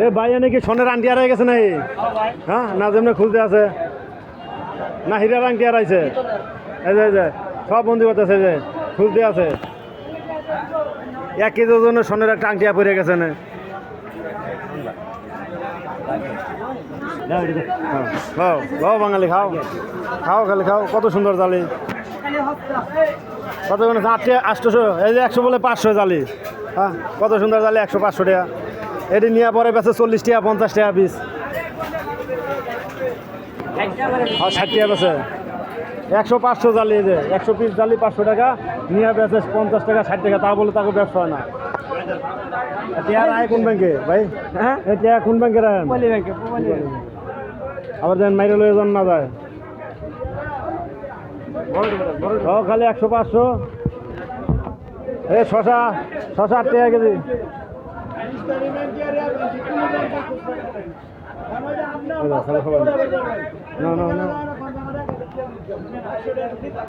এ ভাই এনে কি সোনের আংটি হারাই গেছে নাই? হ্যাঁ না যেমনি খুলতে আছে না হীরার আংটি হারাইছে? এই যে সব বন্দি করতেছে যে খুলতে আছে 1 কেজি ওজনের সোনের একটা আংটি পড়ে গেছে না। খাও খাও বাঙালি খাও খাও খালি খাও কত সুন্দর জালি কত 800 এই যে 100 বলে 500 জালি হ্যাঁ কত সুন্দর জালি 100-500 টাকা এটি নিয়ে পরে বেছে 40 টাকা 50 টাকা পিস 60 টাকা বেছে 100-500 জালি এই যে 100 পিস জালি 500 টাকা নিয়ে বেছে 50 টাকা 60 টাকা তা বলে তাকে ব্যবসা হয় না। এটা আয় কোন ব্যাংকে ভাই? হ্যাঁ এটা কোন ব্যাংকে রাখেন? পল্লী ব্যাংকে। আবার যেন মাইরে লয়ে যান না যায় খালি 100-500 এই শশা 8 টাকা কেজি না